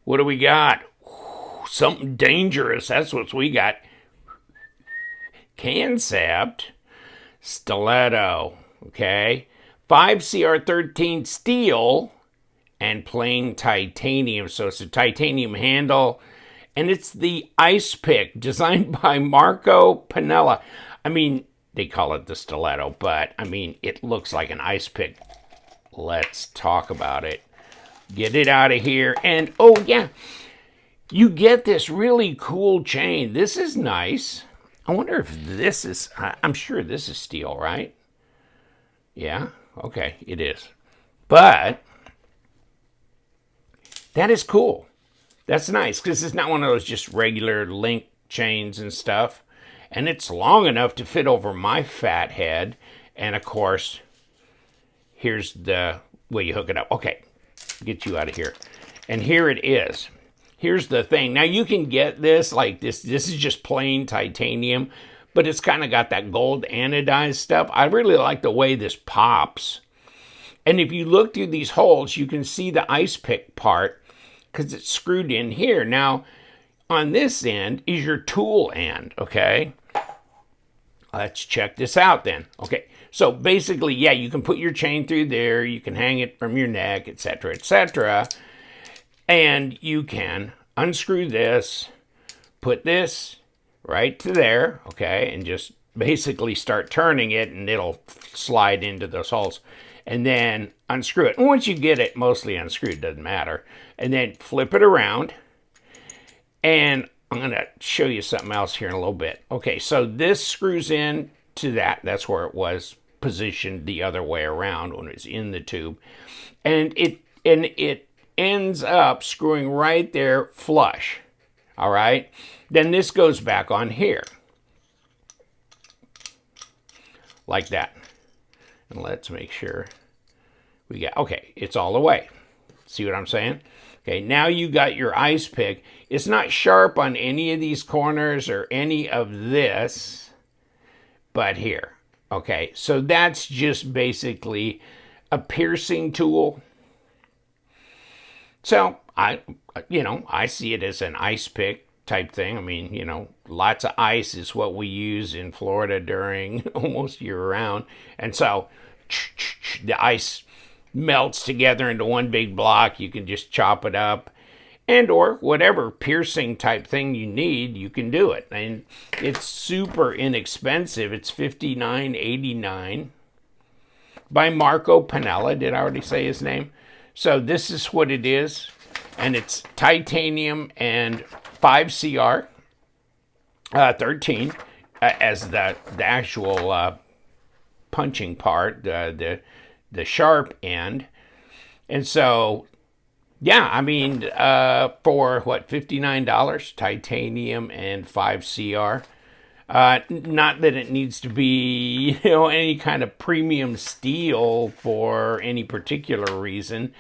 What do we got? Something dangerous. That's what we got. Kansept, Stiletto, okay? 5CR13 steel and plain titanium. So it's a titanium handle. And it's the Icepick, designed by Marco Pannella. I mean, they call it the Stiletto, but I mean, it looks like an Icepick. Let's talk about it. Get it out of here. And, oh yeah, you get this really cool chain. This is nice. I wonder if this is, I'm sure this is steel, right? Yeah, okay, it is. But that is cool. That's nice, because it's not one of those just regular link chains and stuff. And it's long enough to fit over my fat head. And of course, here's the way you hook it up. Okay, get you out of here. And here it is. Here's the thing. Now you can get this like this. This is just plain titanium, but it's kind of got that gold anodized stuff. I really like the way this pops. And if you look through these holes, you can see the Icepick part because it's screwed in here. Now, on this end is your tool end, okay? Let's check this out then. Okay, so basically, yeah, you can put your chain through there. You can hang it from your neck, etc., etc., and you can unscrew this, put this right to there, okay, and just basically start turning it, and it'll slide into those holes. And then unscrew it. And once you get it mostly unscrewed, doesn't matter. And then flip it around. And I'm going to show you something else here in a little bit. Okay, so this screws in to that. That's where it was positioned the other way around when it was in the tube. And it ends up screwing right there flush. All right? Then this goes back on here. Like that. And let's make sure we got, okay, it's all the way. See what I'm saying? Okay, now you got your Icepick. It's not sharp on any of these corners or any of this, but here. Okay, so that's just basically a piercing tool. So I see it as an Icepick type thing. I mean, lots of ice is what we use in Florida during almost year round. And so the ice melts together into one big block. You can just chop it up, and or whatever piercing type thing you need, you can do it. And it's super inexpensive. It's $59.89 by Marco Pannella. Did I already say his name? So this is what it is, and it's titanium and 5CR 13 as the actual punching part, the sharp end. And so, yeah, I mean, for what, $59, titanium and 5CR. Not that it needs to be, any kind of premium steel for any particular reason.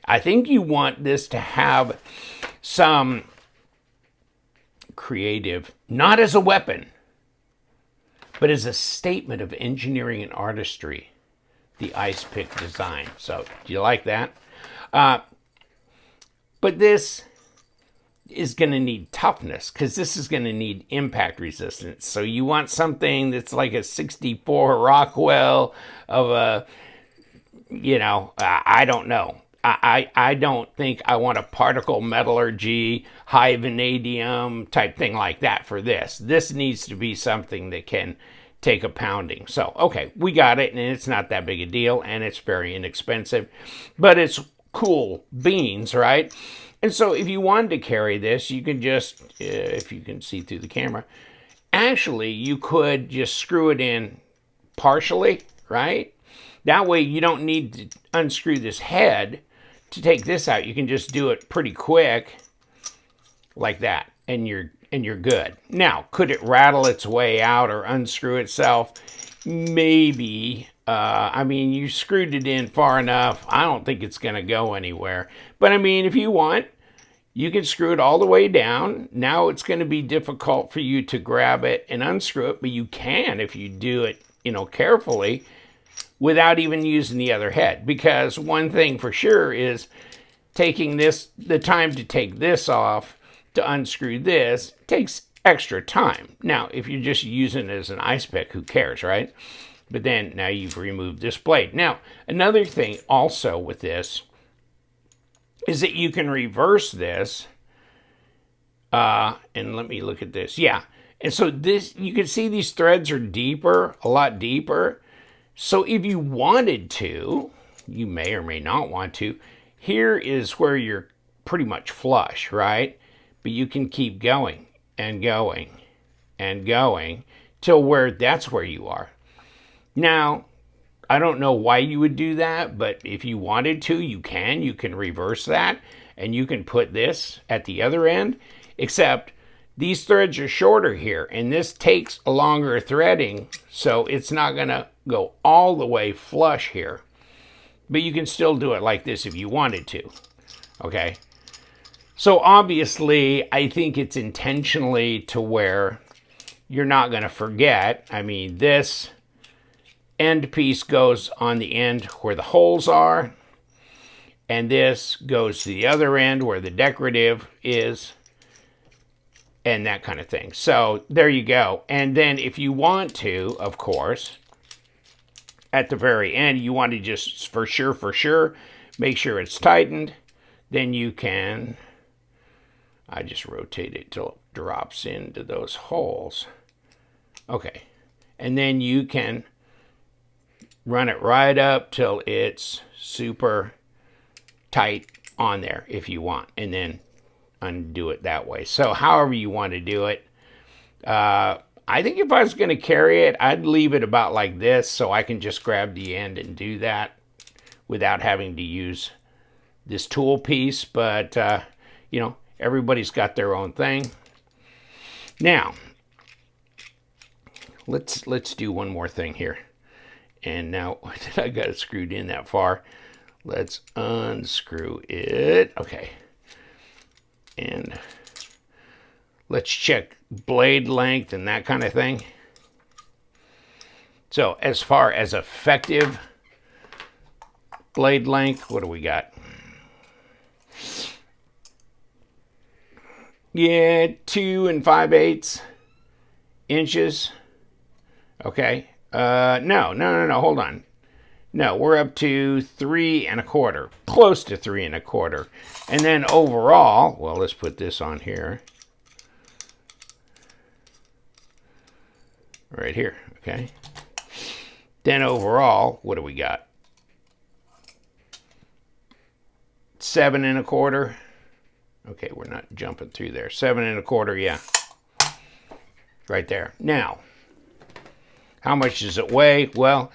I think you want this to have some creative, not as a weapon, but as a statement of engineering and artistry, the Icepick design. So, do you like that? But this is going to need toughness, because this is going to need impact resistance. So you want something that's like a 64 Rockwell of a, I don't know. I don't think I want a particle metallurgy, high vanadium type thing like that for this. This needs to be something that can take a pounding. So, okay, we got it, and it's not that big a deal, and it's very inexpensive, but it's cool beans, right? And so if you wanted to carry this, you can just, if you can see through the camera, actually you could just screw it in partially, right? That way you don't need to unscrew this head to take this out. You can just do it pretty quick like that, and you're good. Now, could it rattle its way out or unscrew itself? Maybe. I mean, you screwed it in far enough. I don't think it's going to go anywhere. But I mean, if you want, you can screw it all the way down. Now it's going to be difficult for you to grab it and unscrew it, but you can if you do it, carefully without even using the other head. Because one thing for sure is taking this, the time to take this off to unscrew this takes extra time. Now, if you're just using it as an ice pick, who cares, right? But then now you've removed this blade. Now, another thing also with this is that you can reverse this. And let me look at this. Yeah. And so this, you can see these threads are deeper, a lot deeper. So if you wanted to, you may or may not want to, here is where you're pretty much flush, right? But you can keep going and going and going till where that's where you are. Now, I don't know why you would do that, but if you wanted to, you can reverse that, and you can put this at the other end, except these threads are shorter here, and this takes a longer threading, so it's not gonna go all the way flush here. But you can still do it like this if you wanted to, okay? So obviously, I think it's intentionally to where you're not gonna forget. I mean, this end piece goes on the end where the holes are, and this goes to the other end where the decorative is, and that kind of thing. So there you go. And then if you want to, of course, at the very end, you want to just for sure, make sure it's tightened, then you can, I just rotate it till it drops into those holes. Okay, and then you can run it right up till it's super tight on there if you want, and then undo it that way. So however you want to do it. I think if I was going to carry it, I'd leave it about like this so I can just grab the end and do that without having to use this tool piece. But, you know, everybody's got their own thing. Now, let's do one more thing here. And now, I got it screwed in that far. Let's unscrew it. Okay. And let's check blade length and that kind of thing. So as far as effective blade length, what do we got? Yeah, 2 5/8 inches. Okay. No, hold on. No, we're up to 3 1/4, close to 3 1/4. And then overall, well, let's put this on here. Right here, okay? Then overall, what do we got? 7 1/4. Okay, we're not jumping through there. 7 1/4, yeah. Right there. Now, how much does it weigh? Well,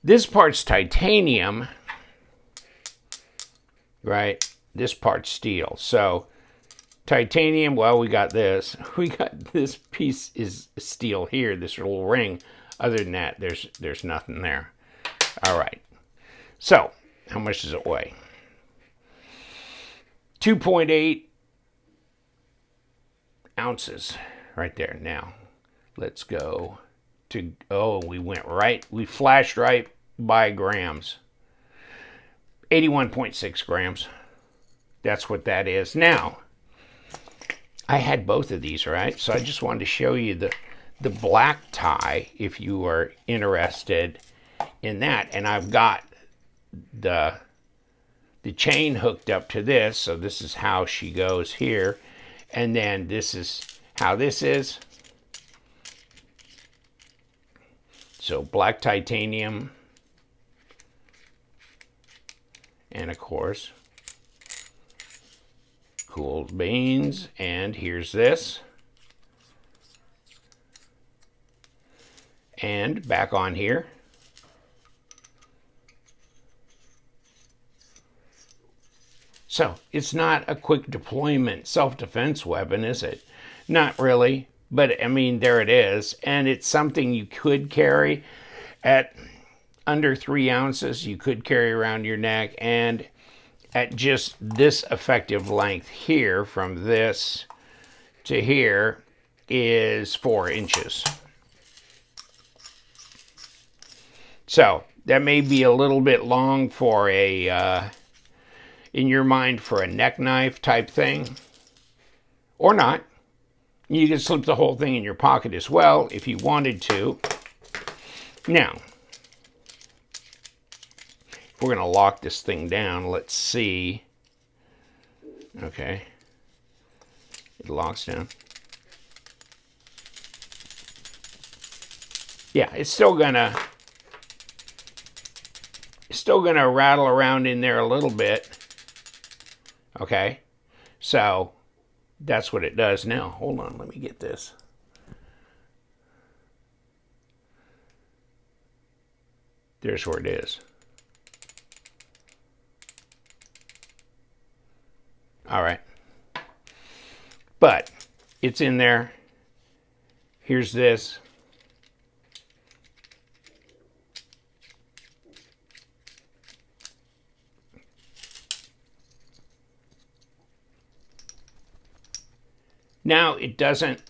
this part's titanium, right? This part's steel. So titanium, well, we got this. We got this piece is steel here, this little ring. Other than that, there's nothing there. All right. So how much does it weigh? 2.8 ounces right there. Now, let's go to, oh, we flashed right by grams. 81.6 grams. That's what that is. Now, I had both of these, right? So I just wanted to show you the black tie if you are interested in that. And I've got the chain hooked up to this. So this is how she goes here. And then this is how this is. So black titanium. And of course, cooled beans. And here's this. And back on here. So it's not a quick deployment self-defense weapon, is it? Not really. But I mean, there it is. And it's something you could carry at under 3 ounces. You could carry around your neck. And at just this effective length here, from this to here, is 4 inches. So that may be a little bit long for a in your mind for a neck knife type thing, or not. You can slip the whole thing in your pocket as well if you wanted to. Now, if we're going to lock this thing down, let's see. Okay. It locks down. Yeah, it's still gonna rattle around in there a little bit. Okay. So that's what it does now. Hold on, let me get this. There's where it is. All right. But it's in there. Here's this. Now it doesn't.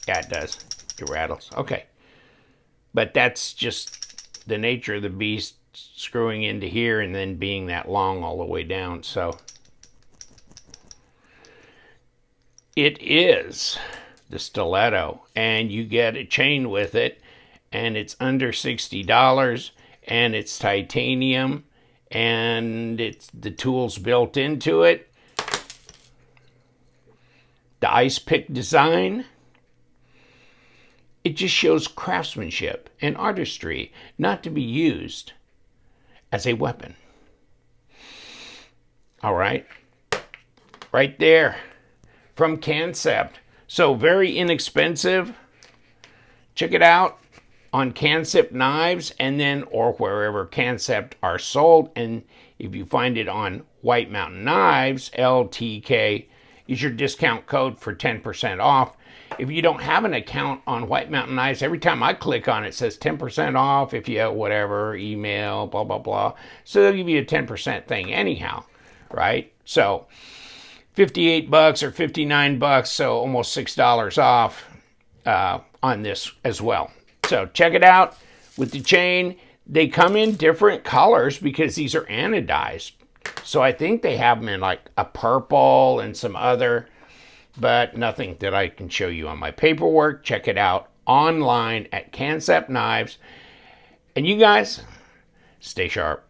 Yeah, it does. It rattles. Okay. But that's just the nature of the beast, screwing into here and then being that long all the way down. So it is the Stiletto, and you get a chain with it, and it's under $60, and it's titanium, and it's the tools built into it. The Icepick design, it just shows craftsmanship and artistry, not to be used as a weapon. All right, right there from Kansept. So very inexpensive. Check it out on Kansept knives, and then or wherever Kansept are sold. And if you find it on White Mountain Knives, LTK is your discount code for 10% off. If you don't have an account on White Mountain Knives, every time I click on it, it says 10% off if you have whatever, email, blah, blah, blah. So they'll give you a 10% thing anyhow, right? So $58 or $59, so almost $6 off on this as well. So check it out with the chain. They come in different colors because these are anodized. So I think they have them in like a purple and some other, but nothing that I can show you on my paperwork. Check it out online at Kansept Knives. And you guys, stay sharp.